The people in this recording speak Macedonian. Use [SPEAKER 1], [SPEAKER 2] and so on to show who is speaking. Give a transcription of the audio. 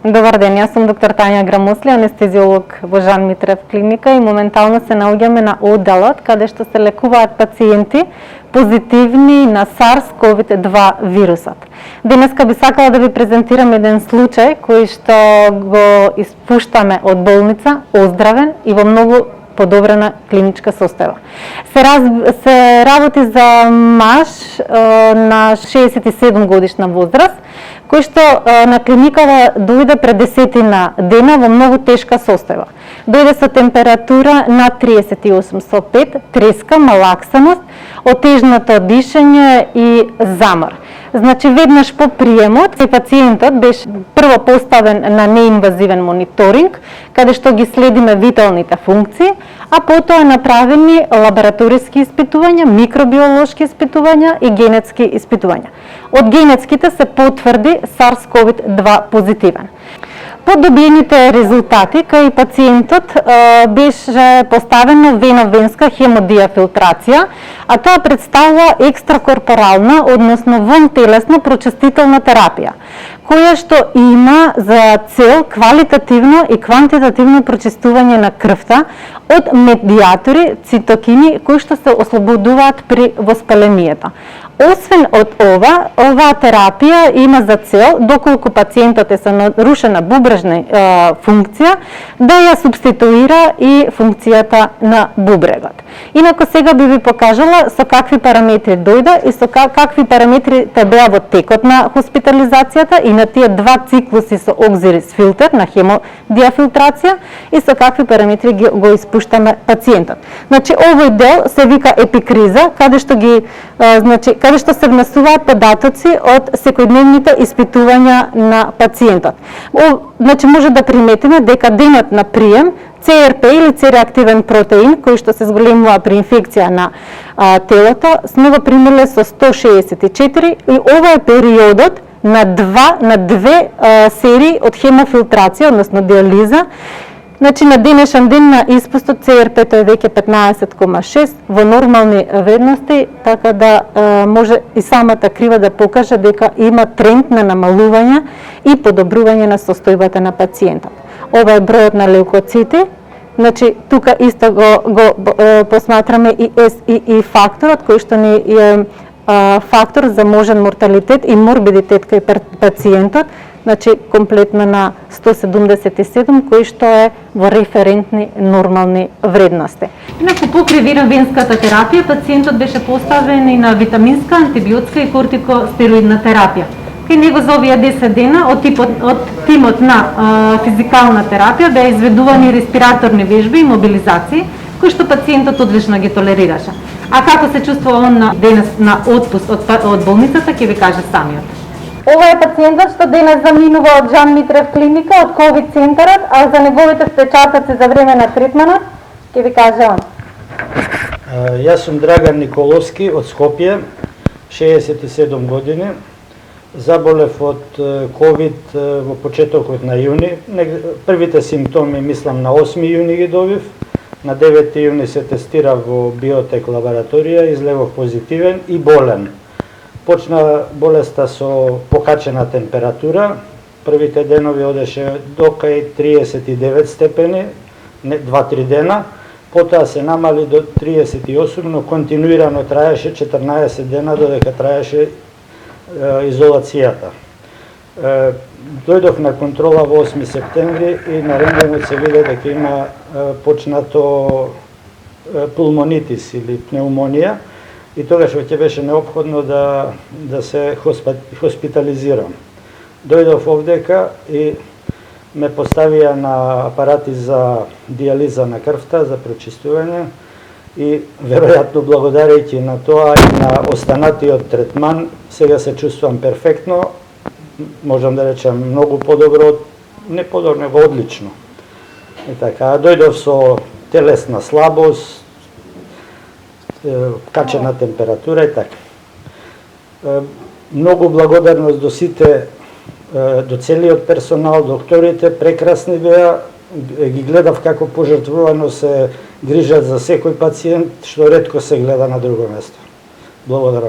[SPEAKER 1] Добар ден, јас сум доктор Тања Грамосли, анестезиолог во Жан Митрев клиника и моментално се наоѓаме на одделот каде што се лекуваат пациенти позитивни на SARS-CoV-2 вирусот. Денеска би сакала да ви презентирам еден случај кој што го испуштаме од болница, оздравен и во многу подобрена клиничка состојба. Се работи за маж на 67 годишна возраст, кој што на клиникава дојде пред 10 дена во многу тешка состојба. Дојде со температура на 38,5, треска, малаксаност, отежнато дишење и замор. Значи, веднаш по приемот, пациентот беше прво поставен на неинвазивен мониторинг, каде што ги следиме виталните функции, а потоа направени лабораториски испитувања, микробиолошки испитувања и генетски испитувања. Од генетските се потврди SARS-CoV-2 позитивен. По добиените резултати, кај пациентот беше поставено вено-венска хемодиафилтрација, а тоа представува екстракорпорална, односно вонтелесна прочистителна терапија, која што има за цел квалитативно и квантитативно прочистување на крвта од медиатори, цитокини, кои што се ослободуваат при воспалението. Освен од оваа терапија има за цел, доколку пациентот е со нарушена бубрежна функција, да ја субституира и функцијата на бубрегот. Инаку сега би ви покажала со какви параметри дојде и со какви параметри те беа во текот на хоспитализацијата и на тие два циклуси со окзирис филтер на хемодиафилтрација и со какви параметри го испуштаме пациентот. Значи, овој дел се вика епикриза, каде што се внесуваат податоци од секојдневните испитувања на пациентот. Значи, може да приметиме дека денот на прием CRP или C-реактивен протеин, кој што се зголемува при инфекција на телото, сме го примиле со 164 и ова е периодот на две серии од хемофилтрација, односно диализа. Значи, на денешен ден на испустот CRP-то е веќе 15,6 во нормални вредности, така да може и самата крива да покаже дека има тренд на намалување и подобрување на состојбата на пациентот. Ова е бројот на леукоцити. Значи, тука исто го посматраме и SII факторот, кој што ни е фактор за можен морталитет и морбидитет кај пациентот, значи комплетно на 177, кој што е во референтни нормални вредности. Инаку покрај вено-венската терапија, пациентот беше поставен и на витаминска, антибиотска и кортикостероидна терапија. Кај него за овие 10 дена од тимот на физикална терапија беа изведувани респираторни вежби и мобилизации, кои што пациентот одлично ги толерираше. А како се чувствува он денес на отпуст од болницата, ќе ви каже самиот. Ова е пациентот што денес заминува од Жан Митрев клиника, од ковид центарот, а за неговите впечатоци за време на третманот ќе ви каже он.
[SPEAKER 2] Јас сум Драган Николовски од Скопје, 67 години. Заболев од ковид во почетокот на јуни. Првите симптоми мислам на 8 јуни ги добив. На 9 јуни се тестирав во биотек лабораторија, излевов позитивен и болен. Почна болеста со покачена температура, првите денови одеше до кај 39 степени, 2-3 дена, потоа се намали до 38, но континуирано траеше 14 дена додека траеше изолацијата. Дојдов на контрола во 8 септември и на рентгенот се виде дека има почнато пулмонитис или пнеумонија, и тогаш веќе беше неопходно да се хоспитализирам. Дојдов овдека и ме поставија на апарати за диализа на крвта, за прочистување, и веројатно благодарејќи на тоа и на останатиот третман, сега се чувствувам перфектно, можам да речам многу подобро, не подобро, него одлично. И така, дојдов со телесна слабост, качена температура и така. Многу благодарност до сите, до целиот персонал, докторите, прекрасни беа, ги гледав како пожртвувано се грижат за секој пациент, што ретко се гледа на друго место. Благодарам.